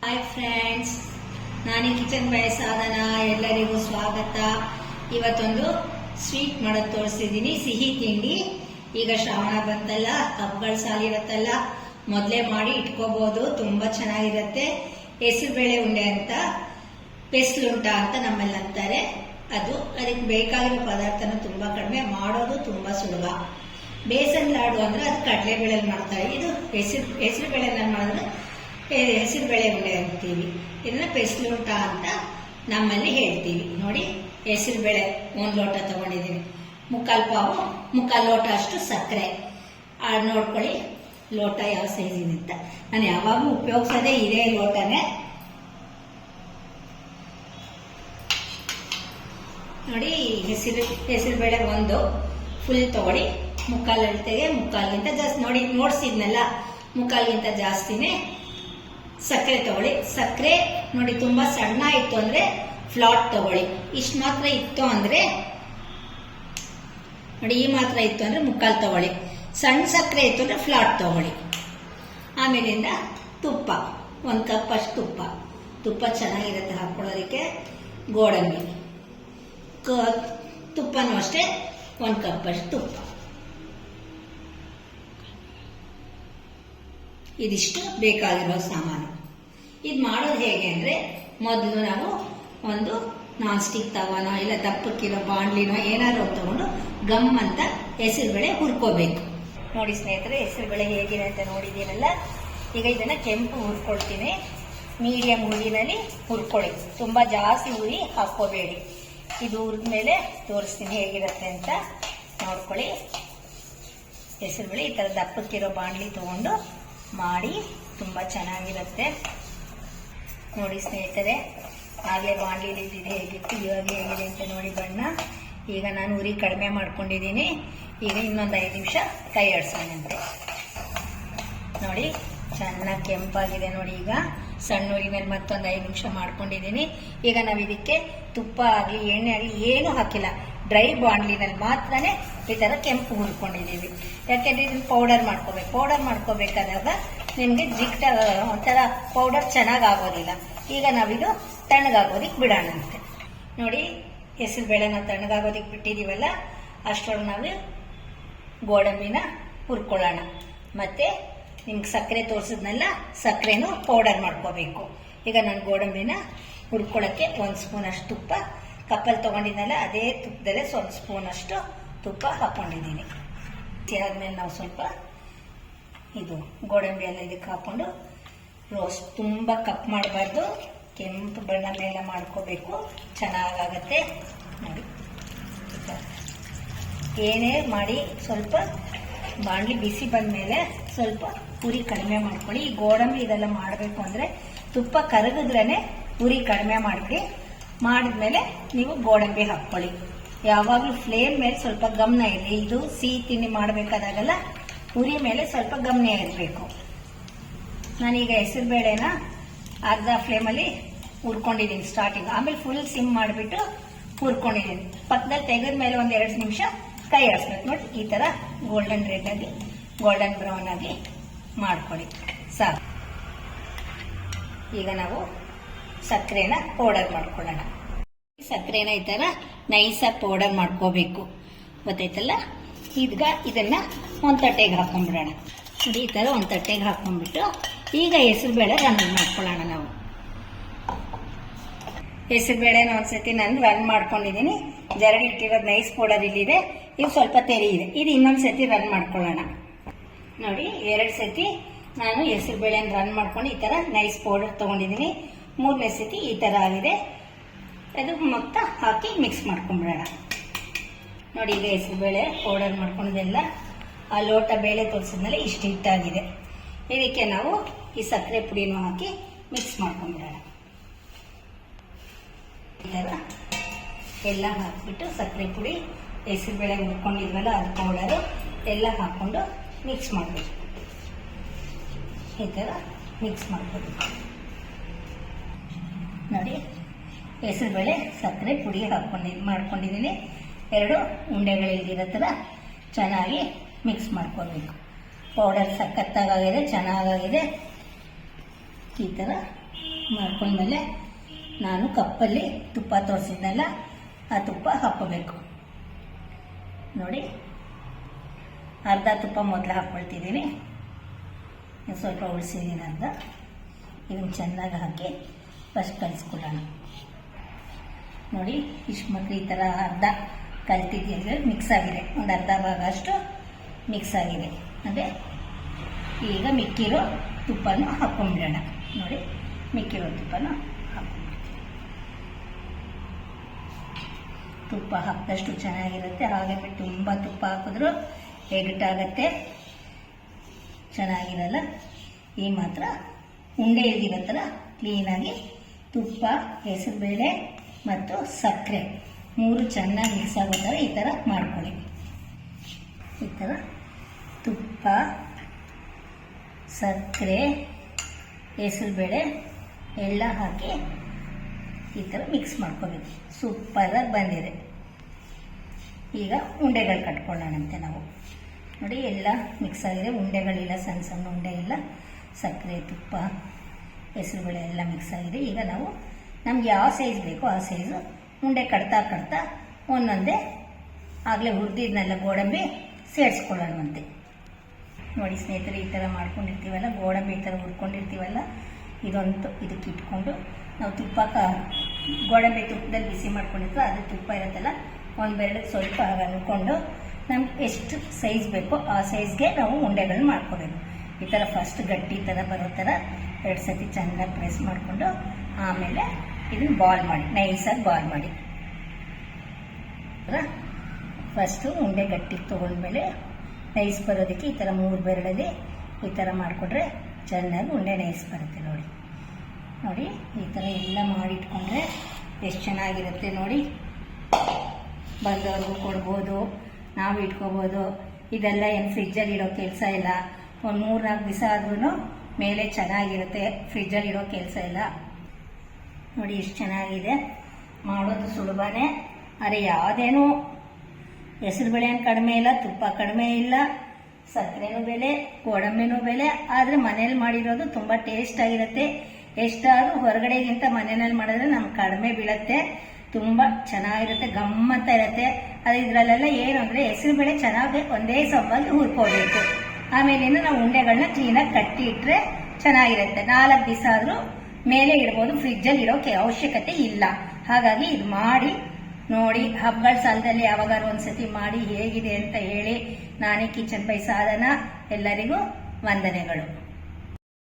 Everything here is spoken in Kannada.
ಹಾಯ್ ಫ್ರೆಂಡ್ಸ್, ನಾನು ಕಿಚನ್ ಬೈ ಸಾಧನ. ಎಲ್ಲರಿಗೂ ಸ್ವಾಗತ. ಇವತ್ತೊಂದು ಸ್ವೀಟ್ ಮಾಡೋದು ತೋರಿಸಿದ್ದೀನಿ, ಸಿಹಿ ತಿಂಡಿ. ಈಗ ಶ್ರಾವಣ ಬಂತಲ್ಲ, ಹಬ್ಬಗಳ ಸಾಲ ಇರುತ್ತಲ್ಲ, ಮೊದಲೇ ಮಾಡಿ ಇಟ್ಕೋಬಹುದು. ತುಂಬಾ ಚೆನ್ನಾಗಿರುತ್ತೆ. ಹೆಸರುಬೇಳೆ ಉಂಡೆ ಅಂತ, ಪೆಸ್ಲುಂಟ ಅಂತ ನಮ್ಮಲ್ಲಿ ಅಂತಾರೆ. ಅದಕ್ಕೆ ಬೇಕಾಗಿರೋ ಪದಾರ್ಥನ ತುಂಬಾ ಕಡಿಮೆ, ಮಾಡೋದು ತುಂಬಾ ಸುಲಭ. ಬೇಸನ್ ಲಾಡು ಅಂದ್ರೆ ಅದು ಕಡಲೆಬೇಳೆಲಿ ಮಾಡ್ತಾರೆ. ಇದು ಹೆಸರುಬೇಳೆನಲ್ಲಿ ಮಾಡಿದ್ರೆ ಹೆಸರುಬೇಳೆ ಉಂಡೆ ಅಂತೀವಿ. ಇದನ್ನ ಪೆಸ್ಲುಂಟ ಅಂತ ನಮ್ಮಲ್ಲಿ ಹೇಳ್ತೀವಿ. ನೋಡಿ, ಹೆಸರುಬೇಳೆ 1 ಲೋಟ ತಗೊಂಡಿದ್ದೀನಿ. ಮುಕ್ಕಾಲು ಲೋಟ ಅಷ್ಟು ಸಕ್ಕರೆ. ನೋಡ್ಕೊಳ್ಳಿ ಲೋಟ ಯಾವ ಸೈಜ್ ಇದೆ ಅಂತ. ನಾನು ಯಾವಾಗೂ ಉಪಯೋಗಿಸೋದೇ ಇದೇ ಲೋಟನೇ. ನೋಡಿ, ಹೆಸರುಬೇಳೆ ಒಂದು ಫುಲ್ ತಗೊಳ್ಳಿ. ಮುಕ್ಕಾಲು ಅಳತೆಗೆ ಮುಕ್ಕಾಲ್ಗಿಂತ ಜಾಸ್ತಿ, ನೋಡಿ ನೋಡ್ಸಿದ್ನಲ್ಲ, ಮುಕ್ಕಾಲ್ಗಿಂತ ಜಾಸ್ತಿನೇ ಸಕ್ಕರೆ ತಗೊಳ್ಳಿ. ಸಕ್ಕರೆ ನೋಡಿ ತುಂಬಾ ಸಣ್ಣ ಇತ್ತು ಅಂದ್ರೆ ಫ್ಲಾಟ್ ತಗೊಳ್ಳಿ. ಇಷ್ಟು ಮಾತ್ರ ಇತ್ತು ಅಂದ್ರೆ ನೋಡಿ, ಈ ಮಾತ್ರ ಇತ್ತು ಅಂದ್ರೆ ಮುಕ್ಕಾಲು ತಗೊಳ್ಳಿ. ಸಣ್ಣ ಸಕ್ಕರೆ ಇತ್ತು ಅಂದ್ರೆ ಫ್ಲಾಟ್ ತಗೊಳ್ಳಿ. ಆಮೇಲಿಂದ ತುಪ್ಪ, 1 ಕಪ್ ಅಷ್ಟು ತುಪ್ಪ ಚೆನ್ನಾಗಿರುತ್ತೆ ಹಾಕೊಳ್ಳೋದಕ್ಕೆ. ಗೋಡಂಬಿ ತುಪ್ಪನೂ ಅಷ್ಟೇ, 1 ಕಪ್ ಅಷ್ಟು ತುಪ್ಪ. ಇದಿಷ್ಟು ಬೇಕಾಗಿರೋ ಸಾಮಾನು. ಇದು ಮಾಡೋದು ಹೇಗೆ ಅಂದ್ರೆ, ಮೊದಲು ನಾವು ಒಂದು ನಾನ್ ಸ್ಟಿಕ್ ತವನೋ ಇಲ್ಲ ದಪ್ಪಕ್ಕಿರೋ ಬಾಂಡ್ಲಿನೋ ಏನಾದ್ರು ತಗೊಂಡು ಗಮ್ ಅಂತ ಹೆಸರುಬೇಳೆ ಹುರ್ಕೋಬೇಕು. ನೋಡಿ ಸ್ನೇಹಿತರೆ, ಹೆಸರುಬೇಳೆ ಹೇಗಿದೆ ಅಂತ ನೋಡಿದ್ದೀರಲ್ಲ. ಈಗ ಇದನ್ನ ಕೆಂಪು ಹುರ್ಕೊಳ್ತೀನಿ. ಮೀಡಿಯಂ ಉರಿನಲ್ಲಿ ಹುರ್ಕೊಳ್ಳಿ, ತುಂಬಾ ಜಾಸ್ತಿ ಉರಿ ಹಾಕೋಬೇಡಿ. ಇದು ಹುರಿದ್ಮೇಲೆ ತೋರಿಸ್ತೀನಿ ಹೇಗಿರುತ್ತೆ ಅಂತ ನೋಡ್ಕೊಳ್ಳಿ. ಹೆಸರುಬೇಳೆ ಈ ತರ ದಪ್ಪಕ್ಕಿರೋ ಬಾಂಡ್ಲಿ ತಗೊಂಡು ಮಾಡಿ, ತುಂಬಾ ಚೆನ್ನಾಗಿರುತ್ತೆ. ನೋಡಿ ಸ್ನೇಹಿತರೆ, ಆಗಲೇ ಬಾಂಡ್ಲಿ ಇದ್ದಿದೆ ಹೇಗಿತ್ತು, ಇವಾಗ ಹೇಗಿದೆ ಅಂತ ನೋಡಿ ಬಣ್ಣ. ಈಗ ನಾನು ಉರಿ ಕಡಿಮೆ ಮಾಡ್ಕೊಂಡಿದ್ದೀನಿ. ಈಗ ಇನ್ನೊಂದು 5 ನಿಮಿಷ ಕೈ ಆಡ್ಸೋಣಂತೆ. ನೋಡಿ ಚೆನ್ನಾಗಿ ಕೆಂಪಾಗಿದೆ. ನೋಡಿ, ಈಗ ಸಣ್ಣ ಉರಿನಲ್ಲಿ ಮತ್ತೊಂದು 5 ನಿಮಿಷ ಮಾಡ್ಕೊಂಡಿದ್ದೀನಿ. ಈಗ ನಾವು ಇದಕ್ಕೆ ತುಪ್ಪ ಆಗಲಿ ಎಣ್ಣೆ ಆಗಲಿ ಏನೂ ಹಾಕಿಲ್ಲ, ಡ್ರೈ ಬಾಂಡ್ಲಿನಲ್ಲಿ ಮಾತ್ರನೇ ಈ ತರ ಕೆಂಪು ಹುರ್ಕೊಂಡಿದ್ದೀವಿ. ಯಾಕೆಂದ್ರೆ ಇದನ್ನ ಪೌಡರ್ ಮಾಡ್ಕೋಬೇಕಾದಾಗ ನಿಮ್ಗೆ ಒಂಥರ ಪೌಡರ್ ಚೆನ್ನಾಗಿ ಆಗೋದಿಲ್ಲ. ಈಗ ನಾವಿದು ತಣ್ಣಗಾಗೋದಿಕ್ ಬಿಡೋಣಂತೆ. ನೋಡಿ, ಹೆಸರುಬೇಳೆ ನಾವು ತಣ್ಣಗಾಗೋದಿಕ್ ಬಿಟ್ಟಿದೀವಲ್ಲ, ಅಷ್ಟರೊಳಗೆ ನಾವು ಗೋಡಂಬಿನ ಹುರ್ಕೊಳ್ಳೋಣ. ಮತ್ತೆ ನಿಮ್ಗೆ ಸಕ್ಕರೆ ತೋರಿಸಿದ್ನಲ್ಲ, ಸಕ್ಕರೆನೂ ಪೌಡರ್ ಮಾಡ್ಕೋಬೇಕು. ಈಗ ನಾನು ಗೋಡಂಬಿನ ಹುರ್ಕೊಳ್ಳೋಕ್ಕೆ 1 ಸ್ಪೂನ್ ಅಷ್ಟು ತುಪ್ಪ, ಕಪ್ಪಲ್ಲಿ ತಗೊಂಡಿದ್ನಲ್ಲ ಅದೇ ತುಪ್ಪದಲ್ಲೇ 1 ಸ್ಪೂನ್ ಅಷ್ಟು ತುಪ್ಪ ಹಾಕೊಂಡಿದ್ದೀನಿ. ಆದ್ಮೇಲೆ ನಾವು ಸ್ವಲ್ಪ ಇದು ಗೋಡಂಬಿ ಎಲ್ಲ ಇದಕ್ಕೆ ಹಾಕೊಂಡು ರೋಸ್ಟ್, ತುಂಬಾ ಕಪ್ ಮಾಡಬಾರ್ದು, ಕೆಂಪು ಬಣ್ಣ ಮೇಲೆ ಮಾಡ್ಕೋಬೇಕು, ಚೆನ್ನಾಗಾಗತ್ತೆ. ನೋಡಿ, ಏನೇ ಮಾಡಿ ಸ್ವಲ್ಪ ಬಾಣಲಿ ಬಿಸಿ ಬಂದ್ಮೇಲೆ ಸ್ವಲ್ಪ ಉರಿ ಕಡಿಮೆ ಮಾಡ್ಕೊಳ್ಳಿ. ಈ ಗೋಡಂಬಿ ಇದೆಲ್ಲ ಮಾಡಬೇಕು ಅಂದ್ರೆ ತುಪ್ಪ ಕರಗಿದ್ರೇನೆ ಉರಿ ಕಡಿಮೆ ಮಾಡಿಬಿಡಿ. ಮಾಡಿದ್ಮೇಲೆ ನೀವು ಗೋಡಂಬಿ ಹಾಕ್ಕೊಳ್ಳಿ. ಯಾವಾಗಲೂ ಫ್ಲೇಮ್ ಮೇಲೆ ಸ್ವಲ್ಪ ಗಮನ ಇರಲಿ. ಇದು ಸಿಹಿ ತಿಂಡಿ ಮಾಡಬೇಕಾದಾಗಲ್ಲ ಉರಿ ಮೇಲೆ ಸ್ವಲ್ಪ ಗಮನ ಇರಬೇಕು. ನಾನೀಗ ಹೆಸರುಬೇಳೆನ ಅರ್ಧ ಫ್ಲೇಮಲ್ಲಿ ಹುರ್ಕೊಂಡಿದ್ದೀನಿ ಸ್ಟಾರ್ಟಿಂಗ್, ಆಮೇಲೆ ಫುಲ್ ಸಿಮ್ ಮಾಡಿಬಿಟ್ಟು ಹುರ್ಕೊಂಡಿದ್ದೀನಿ. ಪಕ್ಕದಲ್ಲಿ ತೆಗೆದ ಮೇಲೆ 1-2 ನಿಮಿಷ ಕೈ ಆಡಿಸ್ಬೇಕು. ನೋಡಿ, ಈ ತರ ಗೋಲ್ಡನ್ ರೆಡ್ ಆಗಿ, ಗೋಲ್ಡನ್ ಬ್ರೌನ್ ಆಗಿ ಮಾಡ್ಕೊಳ್ಳಿ, ಸಾಕು. ಈಗ ನಾವು ಸಕ್ಕರೆನ ಪೌಡರ್ ಮಾಡ್ಕೊಳ್ಳೋಣ. ಸಕ್ಕರೆನ ಈ ತರ ನೈಸಾಗಿ ಪೌಡರ್ ಮಾಡ್ಕೋಬೇಕು, ಗೊತ್ತಾಯ್ತಲ್ಲ. ಈಗ ಇದನ್ನ ಒಂದು ತಟ್ಟೆಗೆ ಹಾಕೊಂಡ್ಬಿಡೋಣ. ನೋಡಿ, ಈ ತರ ಒಂದು ತಟ್ಟೆಗೆ ಹಾಕೊಂಡ್ಬಿಟ್ಟು ಈಗ ಹೆಸರುಬೇಳೆ ರನ್ ಮಾಡ್ಕೊಳ್ಳೋಣ. ನಾವು ಹೆಸರುಬೇಳೆನ ಒಂದ್ಸತಿ ನಾನು ರನ್ ಮಾಡ್ಕೊಂಡಿದ್ದೀನಿ. ಜರಡಿ ಇಟ್ಟಿರೋದು ನೈಸ್ ಪೌಡರ್ ಇಲ್ಲಿದೆ, ಇದು ಸ್ವಲ್ಪ ತೆರಿ ಇದೆ. ಇದು ಇನ್ನೊಂದು ಸತಿ ರನ್ ಮಾಡ್ಕೊಳ್ಳೋಣ. ನೋಡಿ, 2 ಸತಿ ನಾನು ಹೆಸರುಬೇಳೆನ ರನ್ ಮಾಡ್ಕೊಂಡು ಈ ತರ ನೈಸ್ ಪೌಡರ್ ತಗೊಂಡಿದ್ದೀನಿ. 3ನೇ ಸತಿ ಈ ತರ ಆಗಿದೆ. ಅದು ಮೊತ್ತ ಹಾಕಿ ಮಿಕ್ಸ್ ಮಾಡ್ಕೊಂಡ್ಬಿಡೋಣ. ನೋಡಿ, ಈಗ ಹೆಸರುಬೇಳೆ ಪೌಡರ್ ಮಾಡ್ಕೊಂಡೆಲ್ಲ ಆ ಲೋಟ ಬೇಳೆ ತೋರಿಸಿದ್ಮೇಲೆ ಇಷ್ಟು ಹಿಟ್ಟಾಗಿದೆ. ಇದಕ್ಕೆ ನಾವು ಈ ಸಕ್ಕರೆ ಪುಡಿನೂ ಹಾಕಿ ಮಿಕ್ಸ್ ಮಾಡ್ಕೊಂಡ್ಬಿಡೋಣ. ಈ ಥರ ಎಲ್ಲ ಹಾಕ್ಬಿಟ್ಟು ಸಕ್ಕರೆ ಪುಡಿ, ಹೆಸರುಬೇಳೆ ಹುರ್ಕೊಂಡಿದ್ವಲ್ಲ ಅದು ಪೌಡರು ಎಲ್ಲ ಹಾಕ್ಕೊಂಡು ಮಿಕ್ಸ್ ಮಾಡಬೇಕು. ಈ ಥರ ಮಿಕ್ಸ್ ಮಾಡ್ಕೋಬೇಕು. ನೋಡಿ, ಹೆಸರುಬೇಳೆ ಸಕ್ಕರೆ ಪುಡಿ ಮಾಡ್ಕೊಂಡಿದ್ದೀನಿ. 2 ಉಂಡೆಗಳಿಲ್ದಿರೋ ಥರ ಚೆನ್ನಾಗಿ ಮಿಕ್ಸ್ ಮಾಡ್ಕೋಬೇಕು. ಪೌಡರ್ ಸಖತ್ತಾಗಿದೆ, ಚೆನ್ನಾಗಿದೆ. ಈ ಥರ ಮಾಡ್ಕೊಂಡ್ಮೇಲೆ ನಾನು ಕಪ್ಪಲ್ಲಿ ತುಪ್ಪ ತೋರಿಸಿದ್ನಲ್ಲ ಆ ತುಪ್ಪ ಹಾಕ್ಕೋಬೇಕು ನೋಡಿ. ಅರ್ಧ ತುಪ್ಪ ಮೊದಲು ಹಾಕ್ಕೊಳ್ತಿದ್ದೀನಿ, ಸ್ವಲ್ಪ ಉಳಿಸಿದ್ದೀನಿ ಅರ್ಧ. ಇದನ್ನು ಚೆನ್ನಾಗಿ ಹಾಕಿ ಫಸ್ಟ್ ಕಲಿಸ್ಕೊಳ್ಳೋಣ ನೋಡಿ. ಇಷ್ಟು ಮಾತ್ರ ಈ ಥರ ಅರ್ಧ ಕಲ್ತಿದ್ದರೆ ಮಿಕ್ಸ್ ಆಗಿದೆ, ಒಂದು ಅರ್ಧ ಭಾಗ ಅಷ್ಟು ಮಿಕ್ಸ್ ಆಗಿದೆ. ಅಂದರೆ ಈಗ ಮಿಕ್ಕಿರೋ ತುಪ್ಪನೂ ಹಾಕ್ಕೊಂಡ್ಬಿಡೋಣ ನೋಡಿ. ಮಿಕ್ಕಿರೋ ತುಪ್ಪನೂ ಹಾಕ್ಕೊಂಡ್ಬಿಡ್ತೀವಿ. ತುಪ್ಪ ಹಾಕಿದಷ್ಟು ಚೆನ್ನಾಗಿರುತ್ತೆ. ಹಾಗೆ ತುಂಬ ತುಪ್ಪ ಹಾಕಿದ್ರೂ ಎಗಟಾಗತ್ತೆ, ಚೆನ್ನಾಗಿರಲ್ಲ. ಈ ಮಾತ್ರ ಉಂಡೆ ಇಲ್ದಿರೋ ಥರ ಕ್ಲೀನಾಗಿ ತುಪ್ಪ, ಹೆಸರುಬೇಳೆ ಮತ್ತು ಸಕ್ಕರೆ 3 ಚೆನ್ನಾಗಿ ಮಿಕ್ಸ್ ಆಗೋ ಥರ ಈ ಥರ ಮಾಡ್ಕೊಳ್ಳಿ. ಈ ಥರ ತುಪ್ಪ, ಸಕ್ಕರೆ, ಹೆಸರುಬೇಳೆ ಎಲ್ಲ ಹಾಕಿ ಈ ಥರ ಮಿಕ್ಸ್ ಮಾಡ್ಕೋಬೇಕು. ಸೂಪರಾಗಿ ಬಂದಿದೆ. ಈಗ ಉಂಡೆಗಳು ಕಟ್ಕೊಳ್ಳೋಣಂತೆ ನಾವು ನೋಡಿ. ಎಲ್ಲ ಮಿಕ್ಸ್ ಆಗಿದೆ, ಉಂಡೆಗಳಿಲ್ಲ, ಸಣ್ಣ ಸಣ್ಣ ಉಂಡೆ ಇಲ್ಲ. ಸಕ್ಕರೆ, ತುಪ್ಪ, ಹೆಸರುಬೇಳೆ ಎಲ್ಲ ಮಿಕ್ಸ್ ಆಗಿದೆ. ಈಗ ನಾವು ನಮ್ಗೆ ಯಾವ ಸೈಜ್ ಬೇಕೋ ಆ ಸೈಜು ಉಂಡೆ ಕಟ್ತಾ ಕಟ್ತಾ ಒಂದೊಂದೇ ಆಗಲೇ ಹುರಿದಿದ್ನೆಲ್ಲ ಗೋಡಂಬಿ ಸೇರಿಸ್ಕೊಳ್ಳೋಣಂತೆ ನೋಡಿ. ಸ್ನೇಹಿತರೆ, ಈ ಥರ ಮಾಡ್ಕೊಂಡಿರ್ತೀವಲ್ಲ, ಗೋಡಂಬಿ ಈ ಥರ ಹುರ್ಕೊಂಡಿರ್ತೀವಲ್ಲ, ಇದಕ್ಕೆ ಇಟ್ಕೊಂಡು ನಾವು ಗೋಡಂಬಿ ತುಪ್ಪದಲ್ಲಿ ಬಿಸಿ ಮಾಡ್ಕೊಂಡಿರ್ತೀವಿ, ಅದು ತುಪ್ಪ ಇರುತ್ತಲ್ಲ, ಒಂದು ಬೆರಳಿಗೆ ಸ್ವಲ್ಪ ಅನ್ಕೊಂಡು ನಮ್ಗೆ ಎಷ್ಟು ಸೈಜ್ ಬೇಕೋ ಆ ಸೈಜ್ಗೆ ನಾವು ಉಂಡೆಗಳನ್ನ ಮಾಡ್ಕೋಬೇಕು. ಈ ಥರ ಫಸ್ಟ್ ಗಟ್ಟಿ ಥರ ಬರೋ ಥರ 2 ಸತಿ ಚೆನ್ನಾಗಿ ಪ್ರೆಸ್ ಮಾಡಿಕೊಂಡು ಆಮೇಲೆ ಇದನ್ನು ಬಾಲ್ ಮಾಡಿ, ನೈಸಾಗಿ ಬಾಲ್ ಮಾಡಿ. ಫಸ್ಟು ಉಂಡೆ ಗಟ್ಟಿಗೆ ತೊಗೊಂಡ್ಮೇಲೆ ನೈಸ್ ಬರೋದಕ್ಕೆ ಈ ಥರ 3 ಬೆರಳಲ್ಲಿ ಈ ಥರ ಮಾಡಿಕೊಂಡ್ರೆ ಚೆನ್ನಾಗಿ ಉಂಡೆ ನೈಸ್ ಬರುತ್ತೆ ನೋಡಿ. ನೋಡಿ ಈ ಥರ ಎಲ್ಲ ಮಾಡಿಟ್ಕೊಂಡ್ರೆ ಎಷ್ಟು ಚೆನ್ನಾಗಿರುತ್ತೆ ನೋಡಿ. ಬಂದವ್ರಿಗೂ ಕೊಡ್ಬೋದು, ನಾವು ಇಟ್ಕೋಬೋದು. ಇದೆಲ್ಲ ಏನು ಫ್ರಿಜ್ಜಲ್ಲಿ ಇಡೋ ಕೆಲಸ ಇಲ್ಲ. ಒಂದು 3-4 ದಿವಸ ಆದ್ರೂ ಮೇಲೆ ಚೆನ್ನಾಗಿರುತ್ತೆ, ಫ್ರಿಜ್ಜಲ್ಲಿ ಇಡೋ ಕೆಲಸ ಇಲ್ಲ ನೋಡಿ. ಎಷ್ಟು ಚೆನ್ನಾಗಿದೆ, ಮಾಡೋದು ಸುಲಭನೇ. ಆದರೆ ಯಾವುದೇನೂ ಹೆಸರುಬೇಳೆನು ಕಡಿಮೆ ಇಲ್ಲ, ತುಪ್ಪ ಕಡಿಮೆ ಇಲ್ಲ, ಸಕ್ಕರೆನೂ ಬೆಲೆ, ಗೋಡಂಬಿನೂ ಬೆಲೆ. ಆದರೆ ಮನೇಲಿ ಮಾಡಿರೋದು ತುಂಬ ಟೇಸ್ಟ್ ಆಗಿರುತ್ತೆ. ಎಷ್ಟಾದರೂ ಹೊರಗಡೆಗಿಂತ ಮನೆಯಲ್ಲಿ ಮಾಡಿದ್ರೆ ನಮ್ಗೆ ಕಡಿಮೆ ಬೀಳುತ್ತೆ, ತುಂಬ ಚೆನ್ನಾಗಿರುತ್ತೆ, ಗಮ್ಮತ್ತ ಇರುತ್ತೆ. ಅದು ಇದರಲ್ಲೆಲ್ಲ ಏನು ಅಂದರೆ ಹೆಸರುಬೇಳೆ ಚೆನ್ನಾಗಿ ಒಂದೇ ಸೊಂಬಾಗಿ ಹುರ್ಕೋಬೇಕು. ಆಮೇಲಿಂದ ನಾವು ಉಂಡೆಗಳನ್ನ ಕ್ಲೀನಾಗಿ ಕಟ್ಟಿ ಇಟ್ಟರೆ ಚೆನ್ನಾಗಿರುತ್ತೆ. 4 ದಿವಸ ಆದರೂ ಮೇಲೆ ಇಡ್ಬೋದು, ಫ್ರಿಜ್ಜಲ್ಲಿ ಇಡೋಕೆ ಅವಶ್ಯಕತೆ ಇಲ್ಲ. ಹಾಗಾಗಿ ಇದು ಮಾಡಿ ನೋಡಿ. ಹಬ್ಬಗಳ ಸಾಲದಲ್ಲಿ ಯಾವಾಗಾರು ಒಂದ್ಸತಿ ಮಾಡಿ ಹೇಗಿದೆ ಅಂತ ಹೇಳಿ. ನಾನೇ ಕಿಚನ್ ಬೈ ಸಾಧನ. ಎಲ್ಲರಿಗೂ ವಂದನೆಗಳು.